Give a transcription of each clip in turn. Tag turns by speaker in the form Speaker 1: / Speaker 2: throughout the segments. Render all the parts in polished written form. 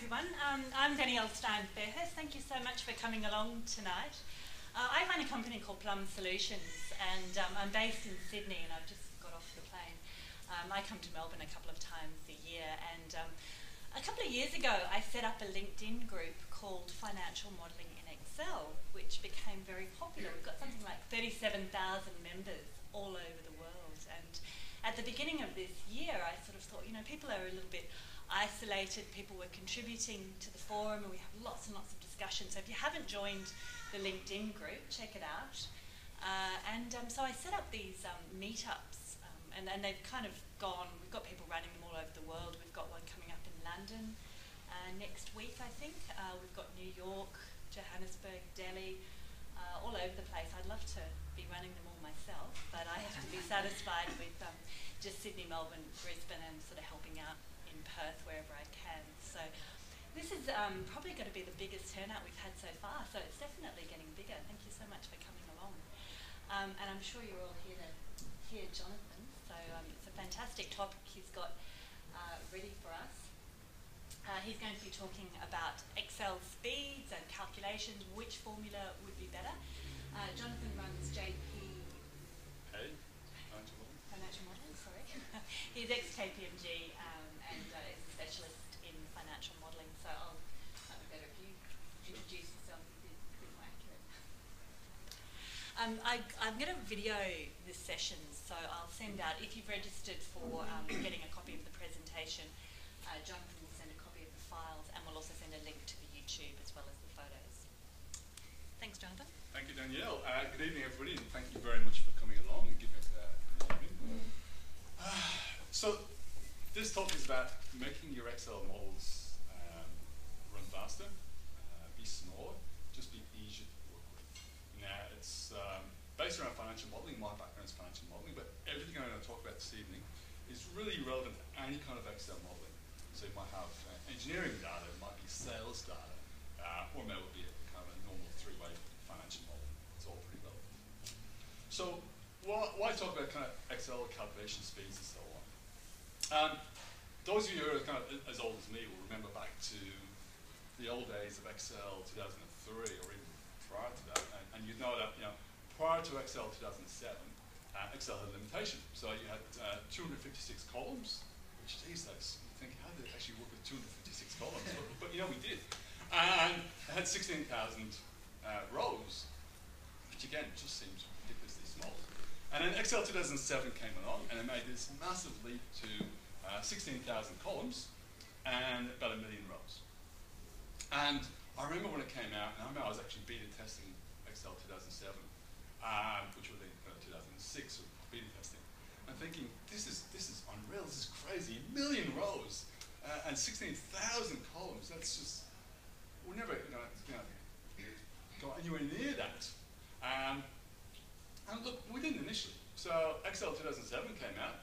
Speaker 1: everyone. I'm Danielle Stein-Fairhurst. Thank you so much for coming along tonight. I run a company called Plum Solutions, and I'm based in Sydney, and I've just got off the plane. I come to Melbourne a couple of times a year, and a couple of years ago I set up a LinkedIn group called Financial Modelling in Excel, which became very popular. We've got something like 37,000 members all over the world, and at the beginning of this year I sort of thought, you know, people are a little bit isolated, people were contributing to the forum, and we have lots and lots of discussion. So if you haven't joined the LinkedIn group, check it out. So I set up these meetups, and they've kind of gone, we've got people running them all over the world. We've got one coming up in London next week, I think. We've got New York, Johannesburg, Delhi, all over the place. I'd love to be running them all myself, but I have to be satisfied with just Sydney, Melbourne, Brisbane, and sort of helping out in Perth wherever I can. So this is probably going to be the biggest turnout we've had so far, so it's definitely getting bigger. Thank you so much for coming along. And I'm sure you're all here to hear Jonathan, so it's a fantastic topic he's got ready for us. He's going to be talking about Excel speeds and calculations, which formula would be better. Jonathan runs JPA Financial Modelling, sorry. He's ex-KPMG and is a specialist in financial modelling, so might be better if you introduce yourself a bit more accurate. I'm going to video this session, so I'll send out, if you've registered for getting a copy of the presentation, Jonathan will send a copy of the files, and we'll also send a link to the YouTube as well as the photos. Thanks, Jonathan.
Speaker 2: Thank you, Danielle. Good evening, everybody, and thank you very much for coming along and giving us an evening. So this talk is about making your Excel models run faster, be smaller, just be easier to work with. Now, it's based around financial modelling. My background is financial modelling, but everything I'm going to talk about this evening is really relevant to any kind of Excel modelling. So you might have engineering data, it might be sales data, or it might be a kind of a normal three-way financial model. It's all pretty relevant. So why talk about kind of Excel calculation speeds and so on? Those of you who are kind of as old as me will remember back to the old days of Excel 2003 or even prior to that, and you know that, you know, prior to Excel 2007, Excel had a limitation. So you had 256 columns, which these days you think, how did it actually work with 256 columns? but you know, we did. And it had 16,000 rows, which again just seems ridiculously small. And then Excel 2007 came along, and it made this massive leap to 16,000 columns and about 1 million rows. And I remember when it came out, and I remember I was actually beta testing Excel 2007, which was in 2006 of beta testing, and thinking, this is unreal, this is crazy, 1 million rows and 16,000 columns. That's just, we'll never go anywhere near that. And look, we didn't initially. So Excel 2007 came out,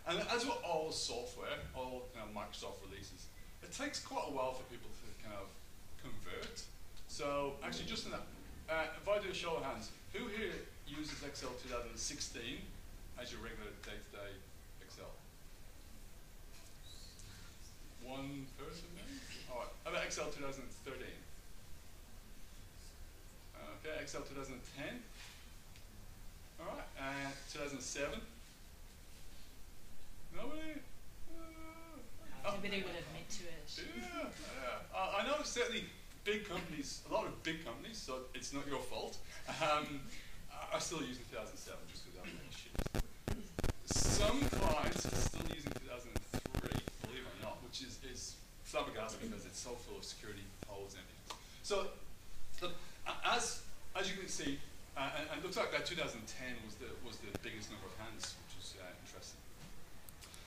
Speaker 2: and as with all software, all Microsoft releases, it takes quite a while for people to kind of convert. So actually, just in that, if I do a show of hands, who here uses Excel 2016 as your regular day-to-day Excel? One person, maybe? All right. How about Excel 2013? Okay, Excel 2010. All right, 2007. Nobody?
Speaker 1: Nobody would admit to it.
Speaker 2: Yeah. I know certainly big companies, a lot of big companies, so it's not your fault, are still using 2007 just because I'm making shit. Some clients are still using 2003, believe it or not, which is flabbergasting because it's so full of security holes in it. So, look, as you can see, and it looks like that 2010 was the biggest number of hands, which is interesting.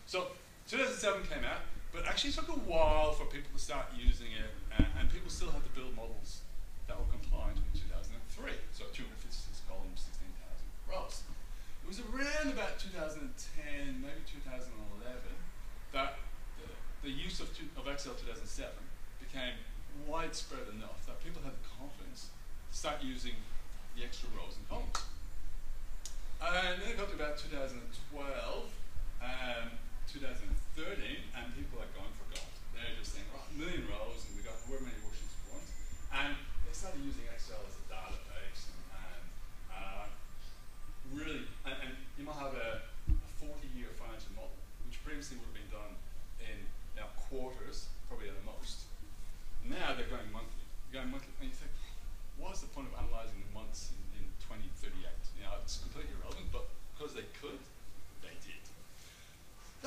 Speaker 2: So 2007 came out, but actually it took a while for people to start using it, and people still had to build models that were compliant in 2003. So 256 columns, 16,000 rows. It was around about 2010, maybe 2011, that the use of Excel 2007 became widespread enough that people had the confidence to start using the extra rows and columns. And then it got to about 2012, 2013, and people are going for gold. They're just saying, right, 1 million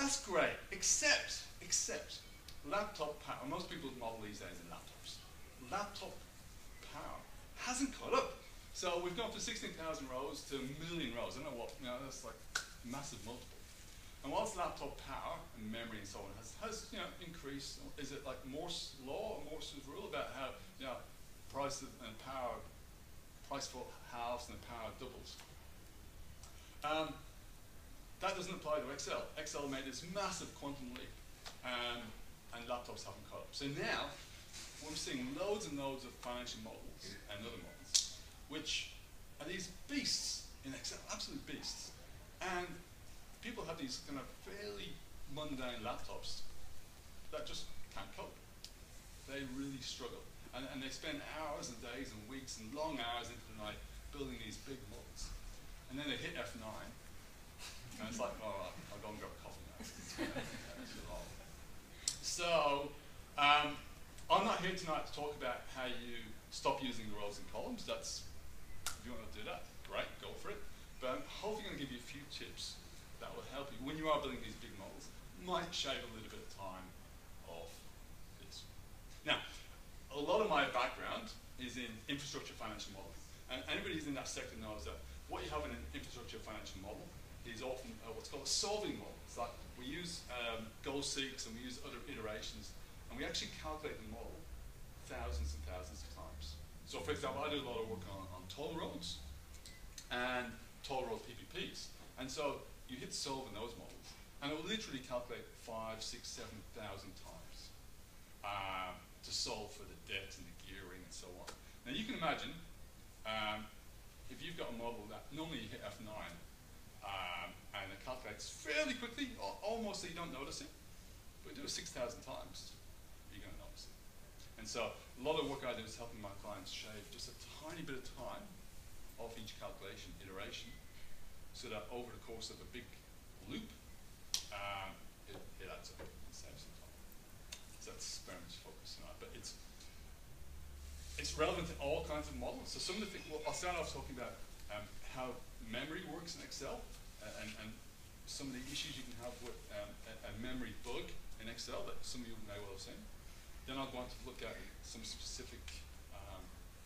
Speaker 2: that's great, except laptop power. Most people model these days in laptops. Laptop power hasn't caught up. So we've gone from 16,000 rows to 1 million rows. I don't know what, that's like a massive multiple. And whilst laptop power and memory and so on has increased, is it like Morse law or Morse's rule about how price and power, price for halves and the power doubles? That doesn't apply to Excel. Excel made this massive quantum leap, and laptops haven't caught up. So now, we're seeing loads and loads of financial models and other models, which are these beasts in Excel, absolute beasts. And people have these kind of fairly mundane laptops that just can't cope. They really struggle. And they spend hours and days and weeks and long hours into the night building these big models. And then they hit F9, and it's like, oh, I'll go and grab a coffee now. So, I'm not here tonight to talk about how you stop using the rows and columns. That's, if you want to do that, great, go for it. But I'm hopefully going to give you a few tips that will help you when you are building these big models. Might shave a little bit of time off this. Now, a lot of my background is in infrastructure financial modeling. And anybody who's in that sector knows that what you have in an infrastructure financial model is often what's called a solving model. It's like we use goal seeks and we use other iterations, and we actually calculate the model thousands and thousands of times. So for example, I do a lot of work on toll roads and toll road PPPs. And so you hit solve in those models, and it will literally calculate 5, 6, 7,000 times to solve for the debt and the gearing and so on. Now you can imagine, if you've got a model that normally you hit F9, and it calculates fairly quickly, almost so you don't notice it, but do it 6,000 times, you're going to notice it. And so a lot of work I do is helping my clients shave just a tiny bit of time off each calculation iteration, so that over the course of a big loop, it adds up and saves some time. So that's very much focused tonight, but it's relevant to all kinds of models. So some of the things, well, I'll start off talking about how memory works in Excel, and some of the issues you can have with a memory bug in Excel that some of you may well have seen. Then I'll go on to look at some specific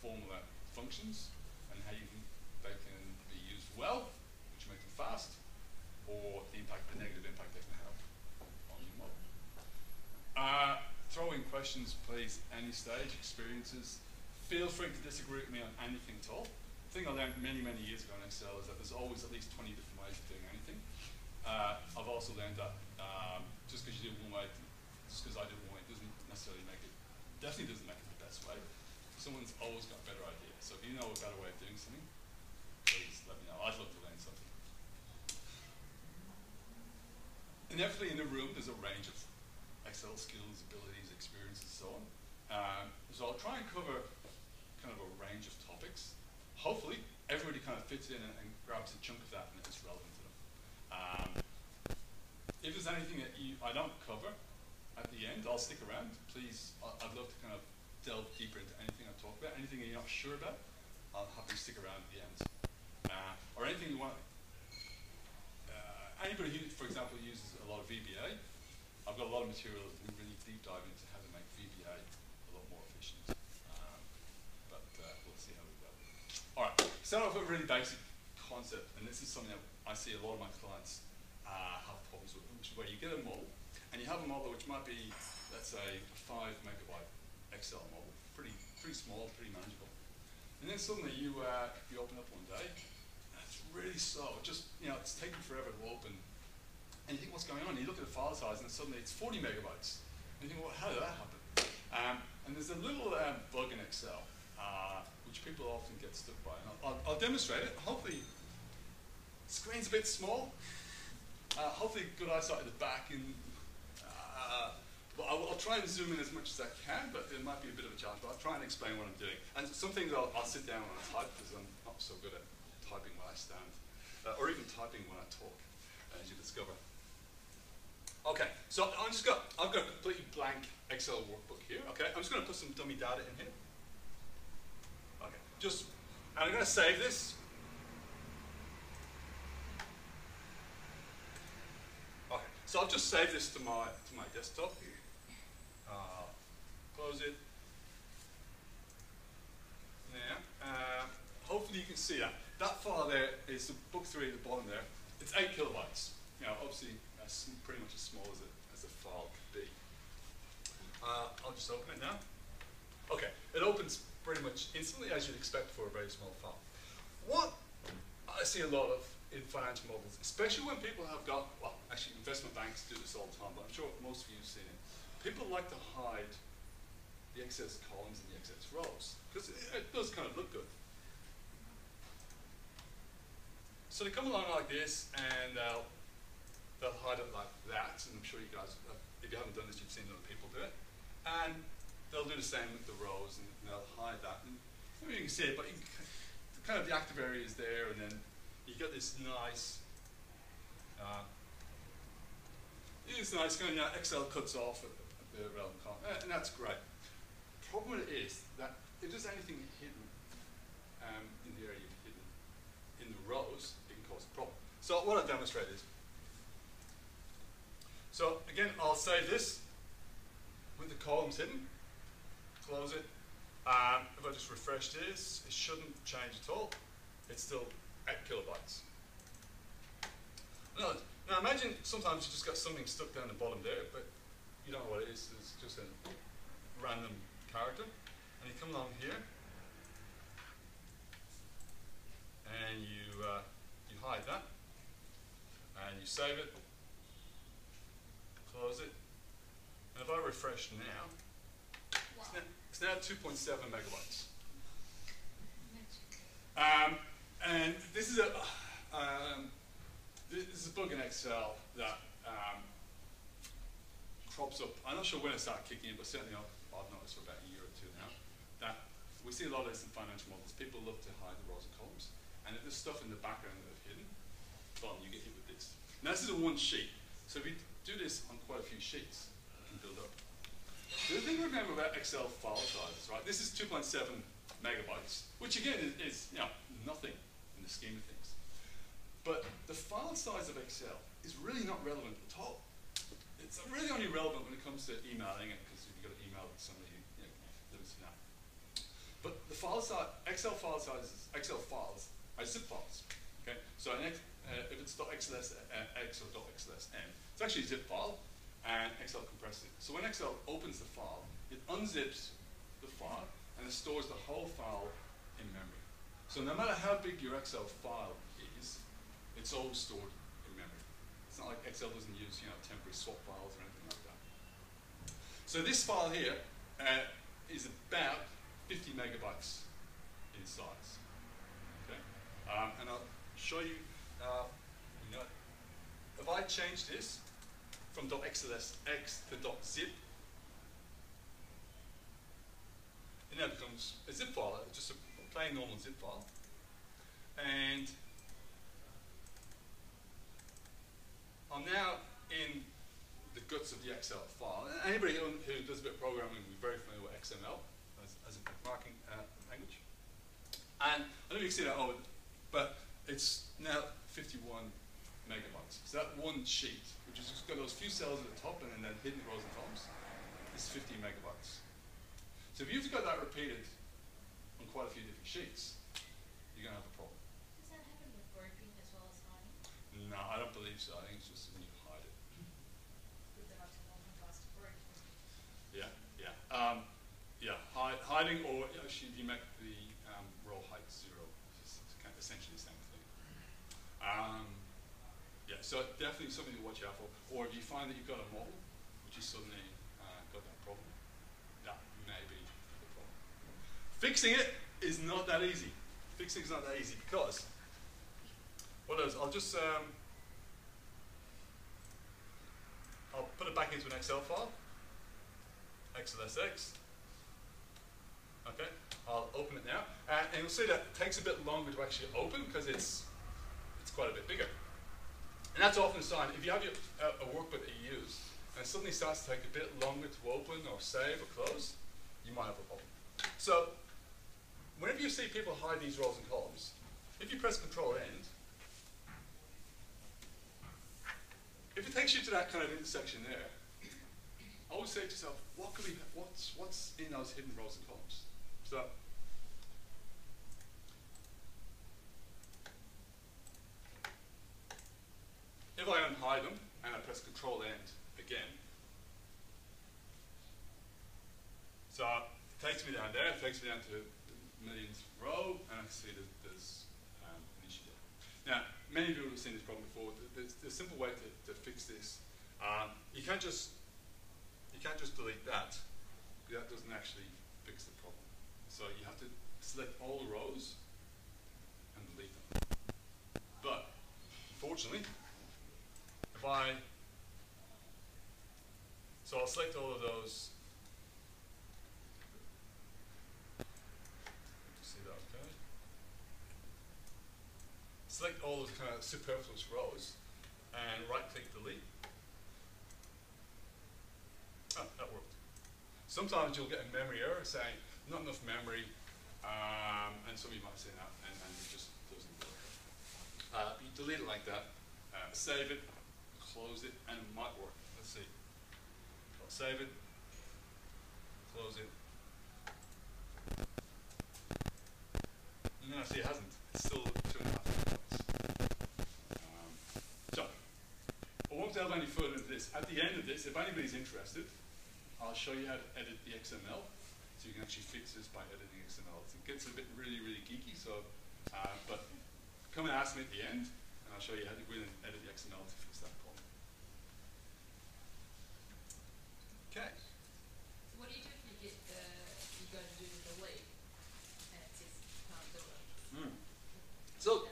Speaker 2: formula functions and how they can be used well, which make them fast, or the negative impact they can have on your model. Throw in questions, please, any stage, experiences. Feel free to disagree with me on anything at all. The thing I learned many, many years ago in Excel is that there's always at least 20 different ways of doing anything. I've also learned that just because you do one way, just because I do one way, doesn't necessarily make it, definitely doesn't make it the best way. Someone's always got a better idea. So if you know a better way of doing something, please let me know. I'd love to learn something. Inevitably in the room, there's a range of Excel skills, abilities, experiences, and so on. So I'll try and cover kind of a range of topics. Hopefully, everybody kind of fits in and grabs a chunk of that and it's relevant to them. If there's anything that I don't cover at the end, I'll stick around. Please, I'd love to kind of delve deeper into anything I talk about. Anything you're not sure about, I'll happily stick around at the end. Or anything you want. Anybody who, for example, uses a lot of VBA, I've got a lot of material that we really deep dive into how to make VBA a lot more efficient. But we'll see how we go. All right, start off with a really basic concept, and this is something that I see a lot of my clients have problems with, which is where you get a model, and you have a model which might be, let's say, a 5 megabyte Excel model, pretty small, pretty manageable. And then suddenly you open up one day, and it's really slow. It's taking forever to open. And you think, what's going on? You look at the file size, and suddenly it's 40 megabytes. And you think, well, how did that happen? And there's a little bug in Excel, which people often get stuck by. And I'll demonstrate it. Hopefully, the screen's a bit small. Hopefully, good eyesight at the back. But I'll try and zoom in as much as I can, but it might be a bit of a challenge. But I'll try and explain what I'm doing. And some things I'll sit down and I'll type, because I'm not so good at typing when I stand, or even typing when I talk, as you discover. Okay, so I've got a completely blank Excel workbook here. Okay, I'm just going to put some dummy data in here. Okay, and I'm going to save this. Okay, So I've just saved this to my desktop. Close it. Now, hopefully you can see that. That file there is the book 3 at the bottom there. It's 8 kilobytes. Obviously, that's pretty much as small as a file could be. I'll just open it now. Okay, it opens pretty much instantly, as you'd expect for a very small file. What I see a lot of in financial models, especially when people have got, well, actually investment banks do this all the time, but I'm sure most of you have seen it. People like to hide the excess columns and the excess rows, because it does kind of look good. So they come along like this, and they'll hide it like that, and I'm sure you guys, if you haven't done this, you've seen other people do it. And they'll do the same with the rows, and they'll hide that. And I mean, you can see it, but you can, kind of the active area is there, and then you get this nice, kind of Excel cuts off at the relevant column, and that's great. The problem with it is that if there's anything hidden in the area you've hidden in the rows, it can cause a problem. So what I've demonstrated is, so again, I'll save this with the columns hidden, close it. If I just refresh this, it shouldn't change at all. It's still 8 kilobytes. Now imagine sometimes you just got something stuck down the bottom there, but you don't know what it is. It's just a random character. And you come along here, and you hide that, and you save it, close it. And if I refresh now, wow. It's now 2.7 megabytes. And this is a bug in Excel that crops up. I'm not sure when it started kicking in, but certainly I've noticed for about a year or two now that we see a lot of this in financial models. People love to hide the rows and columns, and if there's stuff in the background that they've hidden, boom, you get hit with this. Now this is a one sheet, so if you do this on quite a few sheets, it can build up. The other thing to remember about Excel file sizes, right? This is 2.7 megabytes, which again is nothing in the scheme of things. But the file size of Excel is really not relevant at all. It's really only relevant when it comes to emailing it, because if you've got to email somebody, limits now. But the file size, Excel file sizes, Excel files are zip files. Okay, so if it's .xls x or .xlsn, it's actually a zip file, and Excel compresses it. So when Excel opens the file, it unzips the file, and it stores the whole file in memory. So no matter how big your Excel file is, it's all stored in memory. It's not like Excel doesn't use temporary swap files or anything like that. So this file here is about 50 megabytes in size. Okay, and I'll show you. If I change this from .xlsx to .zip, it now becomes a zip file, just a plain normal zip file. And I'm now in the guts of the Excel file. Anybody who does a bit of programming will be very familiar with XML as a marking language. And I don't know if you can see that over, but it's now 51 megabytes. So that one sheet, which has just got those few cells at the top and then hidden rows and columns, is 50 megabytes. So if you've got that repeated on quite a few different sheets, you're going to have a problem.
Speaker 3: Does that happen with grouping as well as hiding?
Speaker 2: No, I don't believe so. I think it's just when you hide it.
Speaker 3: Good that I took on the class to group.
Speaker 2: Yeah. Hiding, or actually you make the row height 0, which is kind of essentially the same thing. So definitely something to watch out for. Or if you find that you've got a model which is suddenly got that problem, that may be the problem. Fixing it is not that easy. Fixing is not that easy because what else? I'll just I'll put it back into an Excel file, XLSX. Okay, I'll open it now, and you'll see that it takes a bit longer to actually open because it's quite a bit bigger. And that's often a sign. If you have a workbook that you use, and it suddenly starts to take a bit longer to open or save or close, you might have a problem. So whenever you see people hide these rows and columns, if you press Control End, if it takes you to that kind of intersection there, always say to yourself, what's in those hidden rows and columns? So, if I unhide them and I press Control End again, so it takes me down there, it takes me down to the millionth row, and I can see that there's an issue there. Now, many people have seen this problem before. There's a simple way to fix this. You can't just delete that. That doesn't actually fix the problem. So you have to select all the rows and delete them. But unfortunately, so I'll select all of those. See that, okay? Select all of the kind of superfluous rows and right-click delete. Oh, that worked. Sometimes you'll get a memory error saying not enough memory, and some of you might say that, and it just doesn't work. You delete it like that, save it, close it, and it might work. Let's see. I'll save it, close it. No, see, it hasn't. It's still 2.5 megabytes. So, I won't delve any further into this. At the end of this, if anybody's interested, I'll show you how to edit the XML. So you can actually fix this by editing XML. It gets a bit really, really geeky, so, but come and ask me at the end, and I'll show you how to go in and edit the XML to fix that problem. Okay.
Speaker 3: So what do you do if you go to do the delete and it says you can't do it?
Speaker 2: So,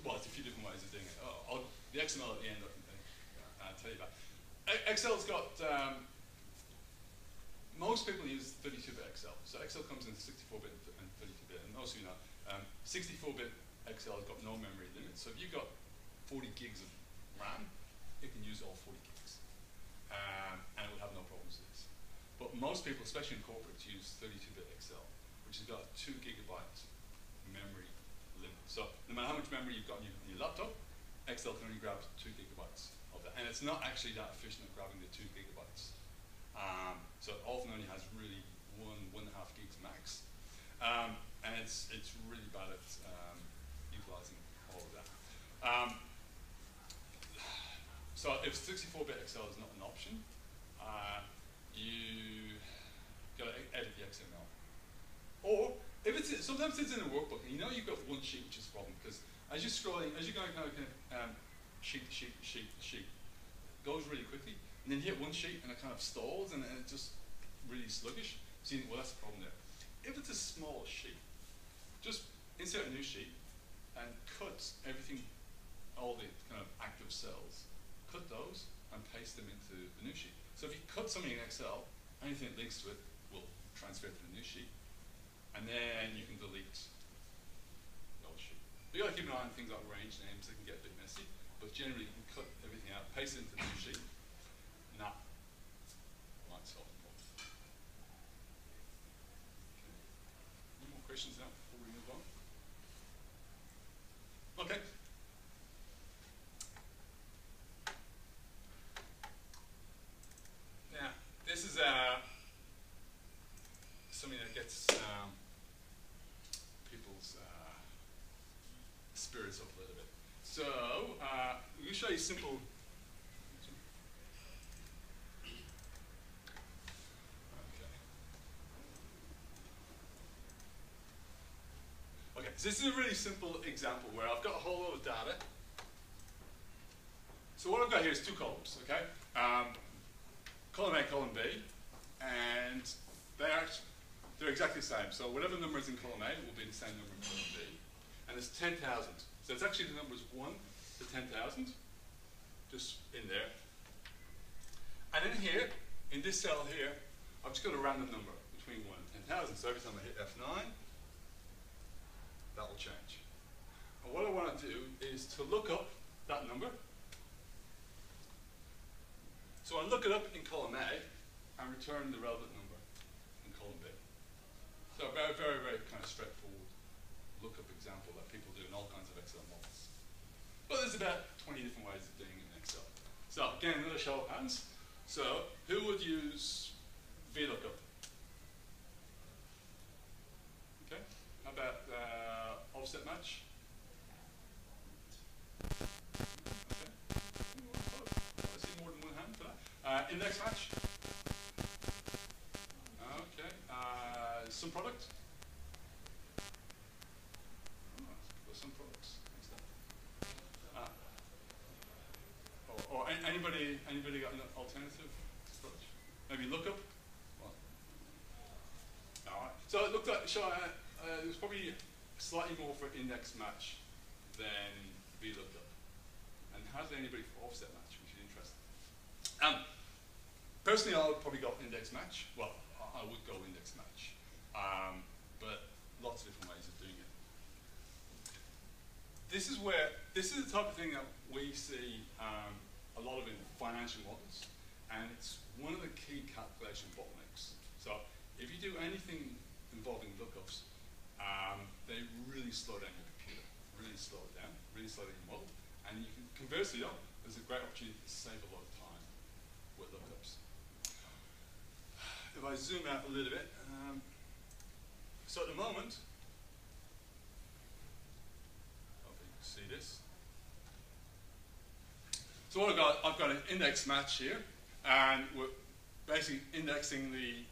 Speaker 2: well, it's a few different ways of doing it. The XML at the end I can tell you about. Excel's got, most people use 32-bit Excel. So Excel comes in 64-bit and 32-bit, and most of you know, 64-bit Excel has got no memory limit. So if you've got 40 gigs of RAM, it can use all 40 gigs. And it will have no problems with this. But most people, especially in corporates, use 32-bit Excel, which has got a 2 gigabyte memory limit. So no matter how much memory you've got on your laptop, Excel can only grab 2 gigabytes of that. And it's not actually that efficient at grabbing the 2 gigabytes. So it often only has really 1.5 gigs max. And it's really bad at utilizing all of that. So if 64-bit Excel is not an option, you got to edit the XML. Or if it's sometimes it's in a workbook, and you know you've got one sheet, which is a problem because as you're scrolling, as you're going kind of sheet to sheet to sheet to sheet, it goes really quickly, and then you hit one sheet and it kind of stalls and it's just really sluggish. So you think, well, that's the problem there. If it's a small sheet, just insert a new sheet and cut everything, all the kind of active cells, cut those and paste them into the new sheet. So if you cut something in Excel, anything that links to it will transfer to the new sheet, and then you can delete the old sheet. You got to keep an eye on things like range names; they can get a bit messy. But generally, you can cut everything out, paste it into the new sheet, and that might solve the problem. Okay. Any more questions now before we move on? Okay. Now, this is something that gets people's spirits up a little bit. So, we're going to show you simple. Okay, so this is a really simple example where I've got a whole lot of data. So what I've got here is two columns, okay? Column A, column B, and they're exactly the same. So whatever number is in column A will be the same number in column B. And there's 10,000. So it's actually the numbers 1 to 10,000, just in there. And in here, in this cell here, I've just got a random number between 1 and 10,000. So every time I hit F9, that will change. And what I want to do is to look up that number. So I look it up in column A and return the relevant number in column B. So a very, very, very kind of straightforward lookup example that people do in all kinds of Excel models. about 20 different ways of doing it in Excel. So again, another show of hands. So who would use VLOOKUP? Okay. How about offset match? Okay. I see more than one hand for that. Index match? Okay. SUMPRODUCT? Some products. Or anybody got an alternative approach? Maybe lookup? Well, all right. So it looked like it was probably slightly more for index match than VLOOKUP. And how's anybody for offset match, which is interesting. Personally, I would probably go index match. Well, I would go index match. But lots of different ways of doing it. This is the type of thing that we see a lot of in financial models, and it's one of the key calculation bottlenecks. So if you do anything involving lookups, they really slow down your computer, really slow it down, really slow down your model, and you can, conversely, though, there's a great opportunity to save a lot of time with lookups. If I zoom out a little bit, so at the moment, see this. So what I've got an index match here, and we're basically indexing the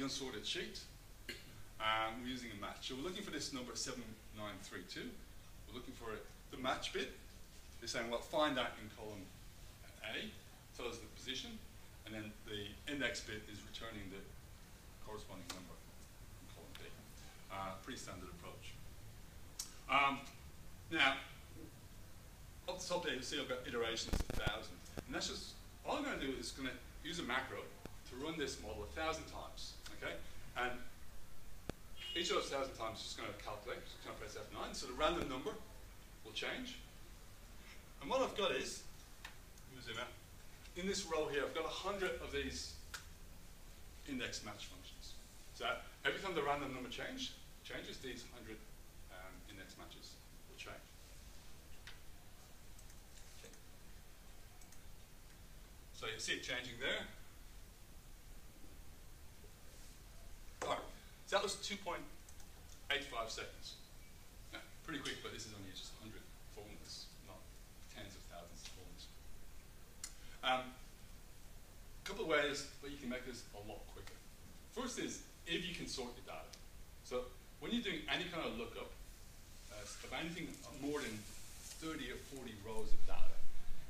Speaker 2: unsorted sheet, and we're using a match. So we're looking for this number 7932. We're looking for the match bit. They're saying, well, find that in column A, tell us the position, and then the index bit is returning the corresponding number in column B. Pretty standard approach. Now, up the top there, you'll see I've got iterations of 1,000. And that's just, all I'm going to do is going to use a macro to run this model 1,000 times, okay? And each of those 1,000 times is just going to calculate, just going to press F9, so the random number will change. And what I've got is, let me zoom out, in this row here, I've got 100 of these index match functions. So every time the random number changes, these 100 index matches will change. Okay. So you see it changing there. All right. So that was 2.85 seconds. Yeah, pretty quick, but this is only just 100 formulas, not tens of thousands of formulas. A couple of ways that you can make this a lot quicker. First is if you can sort your data. So when you're doing any kind of lookup, of anything more than 30 or 40 rows of data,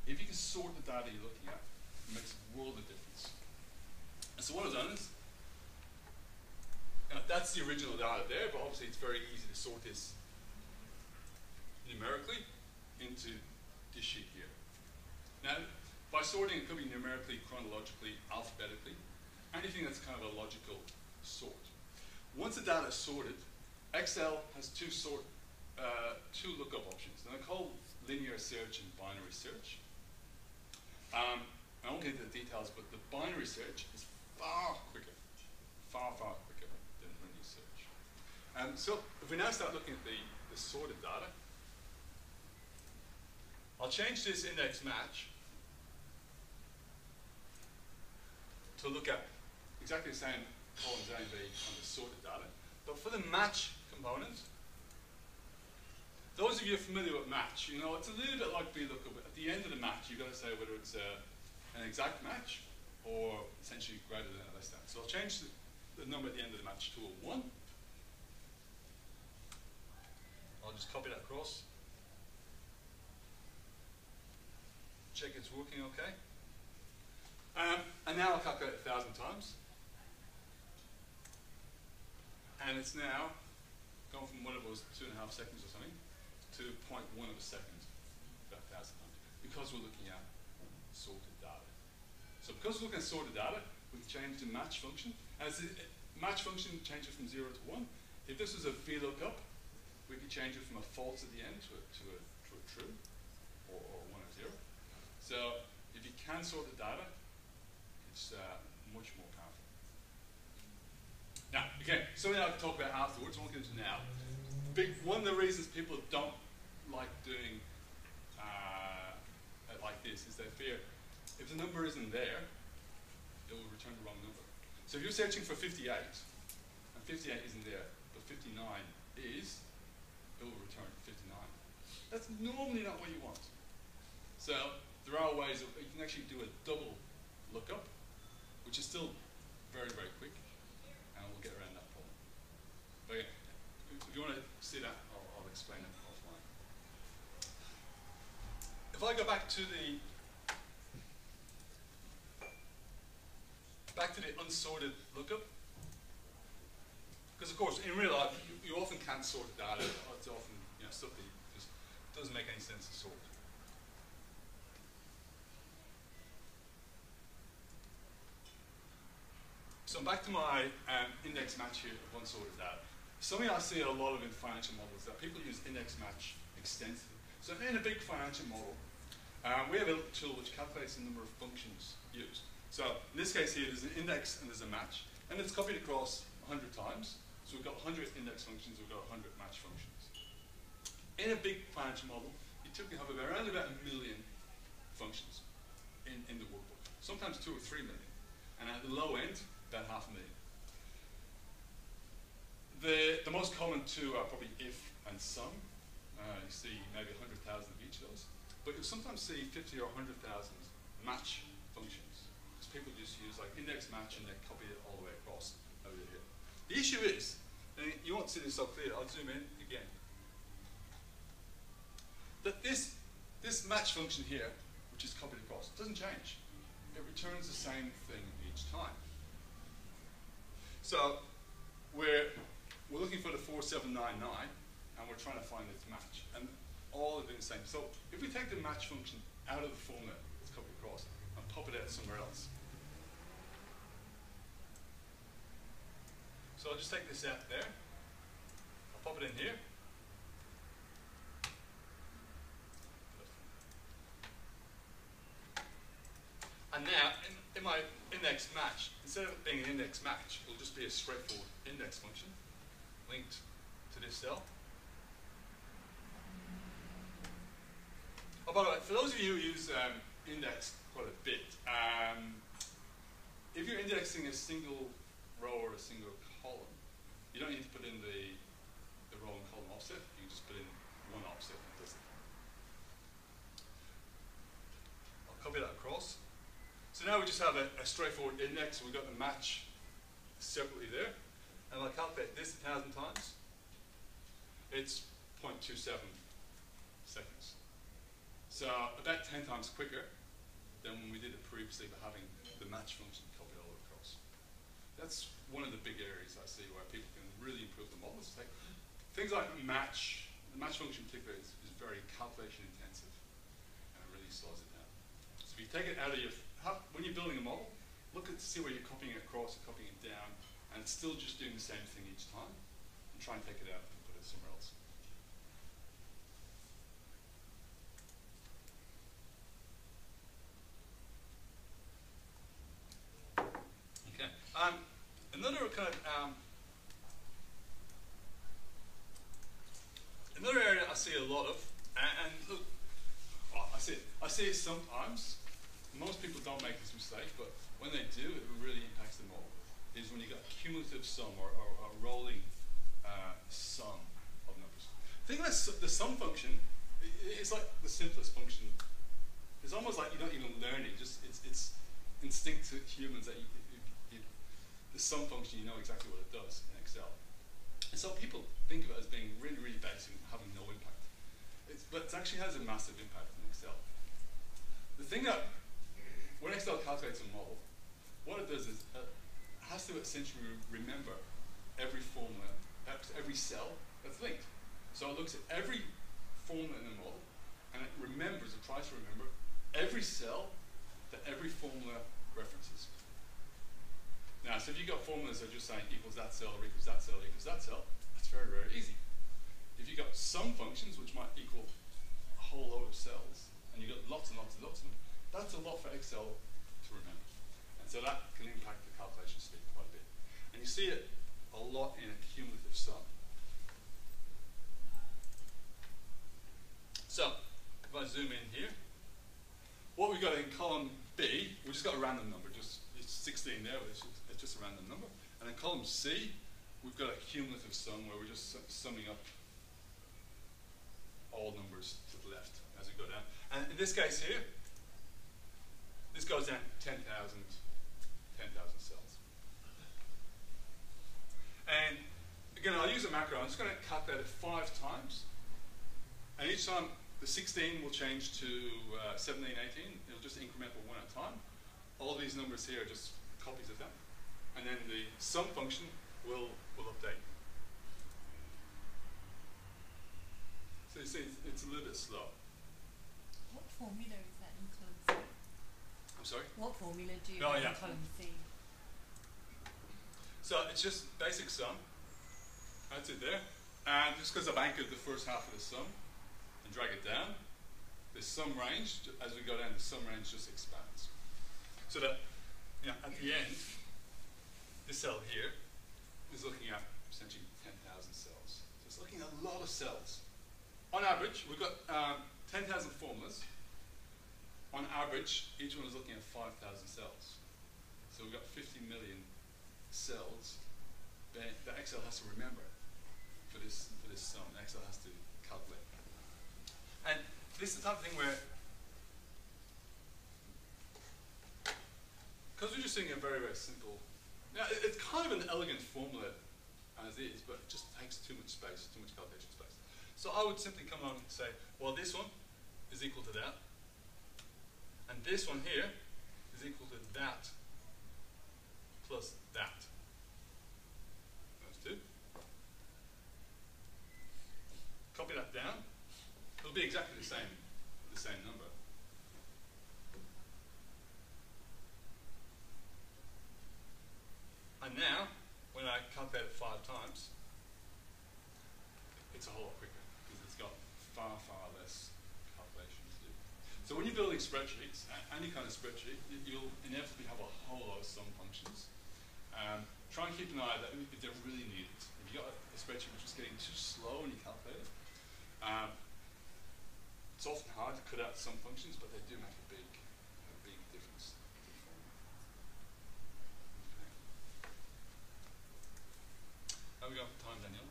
Speaker 2: if you can sort the data you're looking at, it makes a world of difference. And so what I've done is, that's the original data there, but obviously it's very easy to sort this numerically into this sheet here. Now, by sorting, it could be numerically, chronologically, alphabetically, anything that's kind of a logical sort. Once the data is sorted, Excel has two lookup options. Now, they're called linear search and binary search. I won't get into the details, but the binary search is far quicker, far quicker than linear search. So if we now start looking at the sorted data, I'll change this index match to look at exactly the same columns A and B on the sorted data. But for the match component, those of you who are familiar with match, you know, it's a little bit like VLOOKUP. At the end of the match, you've got to say whether it's an exact match or essentially greater than or less than. So I'll change the number at the end of the match to a 1. I'll just copy that across. Check it's working okay. And now I'll calculate 1,000 times. And it's now gone from whatever was 2.5 seconds or something to 0.1 of a second, about 1,000 times, because we're looking at sorted data. So because we're looking at sorted data, we can change the match function. And match function changes from 0 to 1. If this was a VLOOKUP, we could change it from a false at the end to a true, or 1 or 0. So if you can sort the data, it's much more powerful. Now, again, something I can talk about afterwards, I won't get into now. One of the reasons people don't like doing the number isn't there, it will return the wrong number. So if you're searching for 58, and 58 isn't there, but 59 is, it will return 59. That's normally not what you want. So there are ways that you can actually do a double lookup, which is still very, very quick, and we'll get around that problem. But yeah, if you want to see that, I'll explain it offline. If I go back to the unsorted lookup, because of course in real life you often can't sort data. It's often stuff that just doesn't make any sense to sort. So I'm back to my index match here of unsorted data. Something I see a lot of in financial models that people use index match extensively. So in a big financial model, we have a tool which calculates the number of functions used. So in this case here, there's an index and there's a match, and it's copied across 100 times. So we've got 100 index functions, we've got 100 match functions. In a big financial model, you typically have around about 1 million functions in the workbook, sometimes 2 or 3 million, and at the low end, about 500,000. The most common two are probably if and sum. You see maybe 100,000 of each of those, but you'll sometimes see 50 or 100,000 match functions. People just use like index match and they copy it all the way across over here. The issue is, and you won't see this so clear, I'll zoom in again, that this match function here, which is copied across, doesn't change. It returns the same thing each time. So we're looking for the 4799 and we're trying to find its match, and all of it is the same. So if we take the match function out of the formula that's copied across and pop it out somewhere else. So I'll just take this out there, I'll pop it in here. And now, in my index match, instead of it being an index match, it'll just be a straightforward index function linked to this cell. Oh, by the way, for those of you who use index quite a bit, if you're indexing a single row or a single column, you don't need to put in the row and column offset. You can just put in one offset and it does it. I'll copy that across. So now we just have a straightforward index. We've got the match separately there. And I'll calculate this 1,000 times. It's 0.27 seconds. So about 10 times quicker than when we did it previously by having the match function copied all across. That's one of the big areas I see where people can really improve the models. Like things like match, the match function in particular is very calculation intensive and it really slows it down. So if you take it out of your, when you're building a model, look at see where you're copying it across and copying it down, and it's still just doing the same thing each time, and try and take it out and put it somewhere else. Okay. Another kind of another area I see a lot of, and look, well, I see it sometimes. Most people don't make this mistake, but when they do, it really impacts the model. Is when you got a cumulative sum or a rolling sum of numbers. Think of the sum function. It's like the simplest function. It's almost like you don't even learn it. Just it's instinct to humans that the sum function, you know exactly what it does in Excel. And so people think of it as being really, really basic and having no impact. But it actually has a massive impact in Excel. The thing that, when Excel calculates a model, what it does is it has to essentially remember every formula, every cell that's linked. So it looks at every formula in the model, and it remembers, it tries to remember, every cell that every formula references. Now, so if you've got formulas that are just saying equals that cell, or equals that cell, equals that cell, that's very, very easy. If you've got sum functions, which might equal a whole load of cells, and you've got lots and lots and lots of them, that's a lot for Excel to remember. And so that can impact the calculation speed quite a bit. And you see it a lot in a cumulative sum. So, if I zoom in here, what we've got in column B, we just got a random number, it's 16 there, but it's just a random number. And in column C, we've got a cumulative sum where we're just summing up all numbers to the left as we go down. And in this case here, this goes down 10,000 cells. And again, I'll use a macro. I'm just going to calculate it 5 times. And each time, the 16 will change to 17, 18. It'll just incremental one at a time. All these numbers here are just copies of them. And then the sum function will update. So you see, it's a little bit slow.
Speaker 1: What formula is that in column C?
Speaker 2: I'm sorry?
Speaker 1: What formula do you have in column C?
Speaker 2: So it's just basic sum. That's it there. And just because I've anchored the first half of the sum and drag it down, the sum range, as we go down, the sum range just expands. So that, at the end, this cell here is looking at essentially 10,000 cells. So it's looking at a lot of cells. On average, we've got 10,000 formulas. On average, each one is looking at 5,000 cells. So we've got 50 million cells that Excel has to remember for this sum. Excel has to calculate. And this is the type of thing where, because we're just doing a very, very simple, it's kind of an elegant formula as is, but it just takes too much space, too much calculation space. So I would simply come along and say, well, this one is equal to that, and this one here is equal to that plus that. Those two. Copy that down. It'll be exactly the same number. And now, when I calculate it 5 times, it's a whole lot quicker because it's got far, far less calculation to do. So when you're building spreadsheets, any kind of spreadsheet, you'll inevitably have a whole lot of sum functions. Try and keep an eye that if they're really needed. If you've got a spreadsheet which is getting too slow when you calculate it, it's often hard to cut out some functions, but they do make a big difference. How we got for time, Danielle?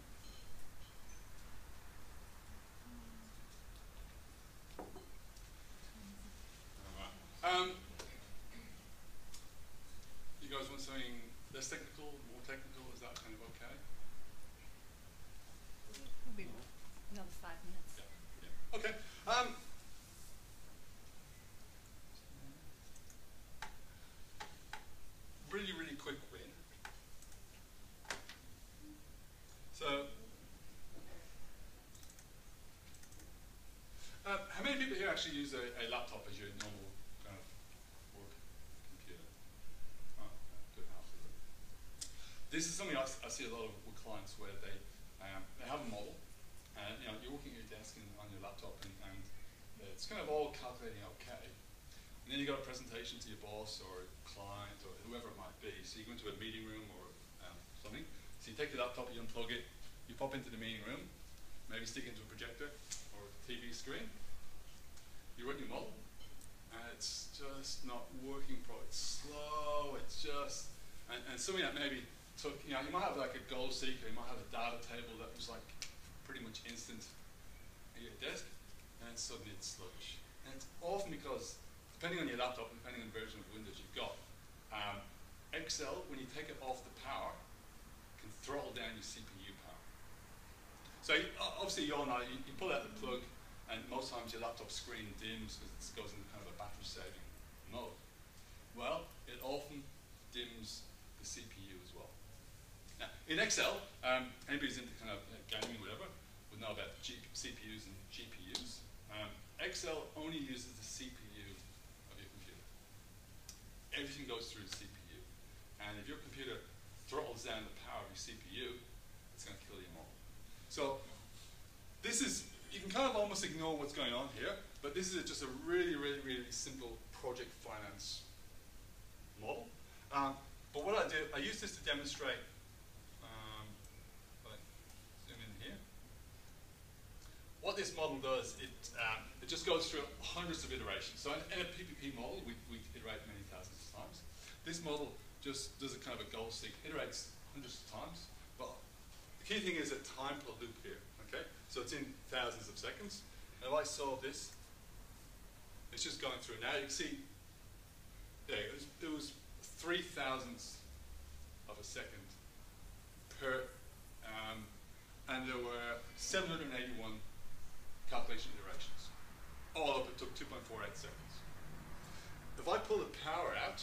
Speaker 2: All right. You guys want something less technical, more technical? Is that kind of okay?
Speaker 1: Probably another 5 minutes.
Speaker 2: Yeah. Okay. Really, really quick win. So, how many people here actually use a laptop as your normal kind of work computer? Oh, good half of them. This is something I see a lot of with clients where they have a model, and you're working at your desk and on your laptop, and it's kind of all calculating okay. And then you got a presentation to your boss or a client or whoever it might be. So you go into a meeting room or something. So you take your laptop, you unplug it, you pop into the meeting room, maybe stick it into a projector or a TV screen. You run your model, and it's just not working properly. It's slow. It's just, and something that maybe took, you might have like a goal seeker, you might have a data table that was like pretty much instant at your desk, and then suddenly it's sluggish. And it's often because, depending on your laptop and depending on the version of Windows you've got, Excel, when you take it off the power, can throttle down your CPU power. So obviously you all know, you pull out the plug, and most times your laptop screen dims because it goes into kind of a battery saving mode. Well, it often dims the CPU as well. Now, in Excel, anybody who's into kind of gaming or whatever would know about CPUs and GPUs. Excel only uses the CPU of your computer. Everything goes through the CPU. And if your computer throttles down the power of your CPU, it's going to kill your model. So this is, you can kind of almost ignore what's going on here, but this is just a really, really, really simple project finance model. But what I do, I use this to demonstrate, zoom in here. what this model does, it just goes through hundreds of iterations. So in a PPP model, we iterate many thousands of times. This model just does a kind of a gold stick, iterates hundreds of times, but the key thing is a time per loop here, okay? So it's in thousands of seconds. And if I solve this, it's just going through. Now you can see, yeah, it was 3 thousandths of a second per, and there were 781 calculation iterations. All up, it took 2.48 seconds. If I pull the power out,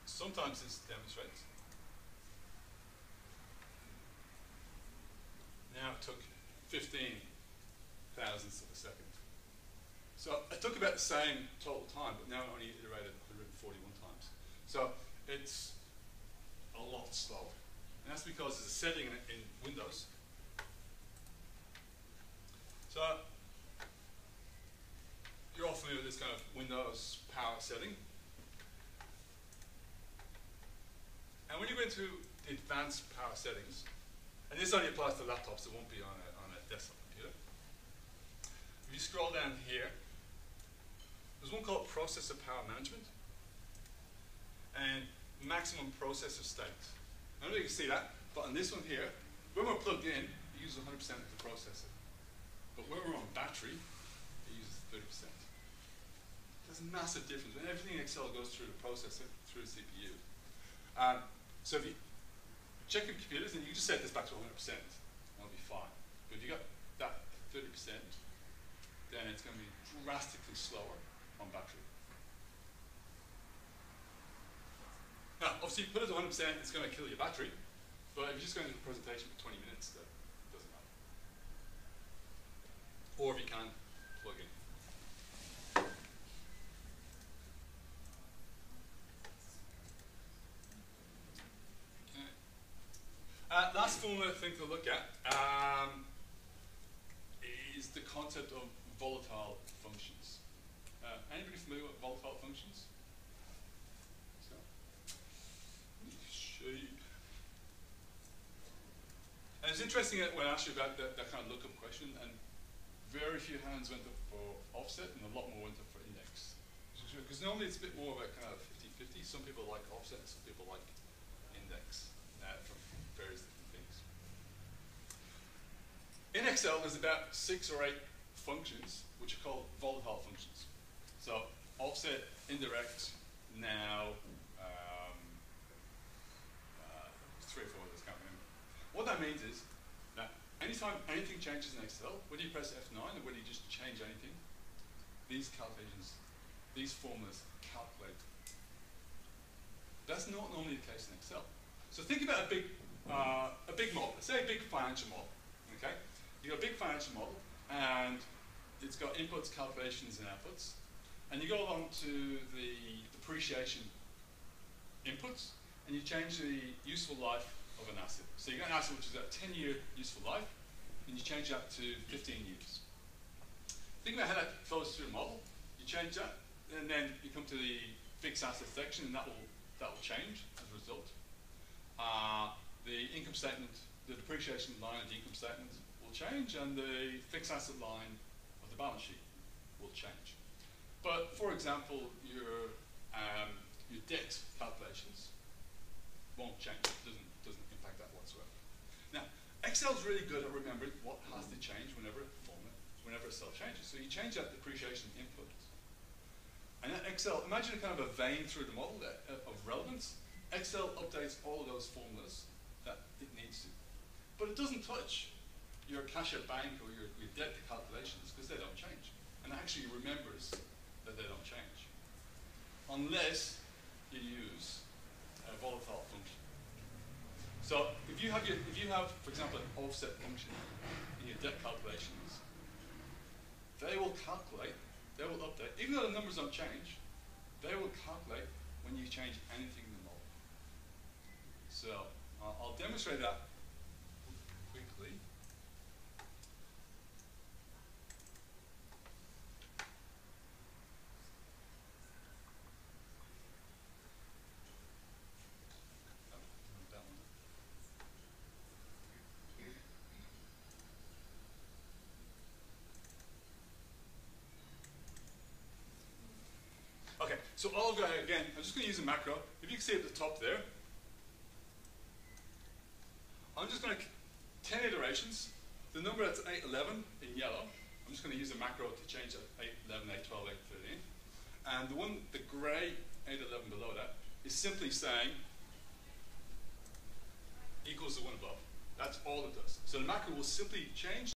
Speaker 2: sometimes this demonstrates. Now it took 15 thousandths of a second. So it took about the same total time, but now it only iterated 141 times. So it's a lot slower. And that's because there's a setting in Windows. So you're all familiar with this kind of Windows power setting. And when you go into the advanced power settings, and this only applies to laptops, it won't be on a desktop computer. If you scroll down here, there's one called Processor Power Management and Maximum Processor State. I don't know if you can see that, but on this one here, when we're plugged in, it uses 100% of the processor. But when we're on battery, it uses 30%. There's a massive difference. When everything in Excel goes through the processor, through the CPU. So if you check your computers, and you can just set this back to 100%, that'll be fine. But if you got that 30%, then it's going to be drastically slower on battery. Now, obviously, you put it to 100%, it's going to kill your battery. But if you're just going to do a presentation for 20 minutes, that doesn't matter. Or if you can, plug in. Last formula thing to look at is the concept of volatile functions. Anybody familiar with volatile functions? So, let me show you. And it's interesting when I asked you about that kind of lookup question, and very few hands went up for offset, and a lot more went up for index. Because normally it's a bit more of a kind of 50-50. Some people like offset, some people like index from various different things. In Excel, there's about 6 or 8 functions which are called volatile functions. So offset, indirect, now, 3 or 4 others, can't remember. What that means is that anytime anything changes in Excel, whether you press F9 or whether you just change anything, these calculations, these formulas calculate. That's not normally the case in Excel. So think about a big model. Let's say a big financial model. Okay, you got a big financial model, and it's got inputs, calculations, and outputs. And you go along to the depreciation inputs, and you change the useful life of an asset. So you got an asset which is a 10-year useful life, and you change that to 15 years. Think about how that flows through the model. You change that, and then you come to the fixed asset section, and that will change as a result. The income statement, the depreciation line of the income statement will change, and the fixed asset line of the balance sheet will change. But for example, your debt calculations won't change. It doesn't impact that whatsoever. Now, Excel's really good at remembering what has to change whenever a cell changes. So you change that depreciation input. And then Excel, imagine a kind of a vein through the model of relevance. Excel updates all of those formulas that it needs to. But it doesn't touch your cash at bank or your debt calculations because they don't change. And it actually remembers that they don't change. Unless you use a volatile function. So if you have, for example, an offset function in your debt calculations, they will calculate, they will update, even though the numbers don't change, they will calculate when you change anything in the model. So I'll demonstrate that quickly. So all I've got, again, I'm just going to use a macro. If you can see at the top there, I'm just going to, 10 iterations, the number that's 811 in yellow, I'm just going to use a macro to change that 811, 812, 813. And the one, the grey 811 below that, is simply saying equals the one above. That's all it does. So the macro will simply change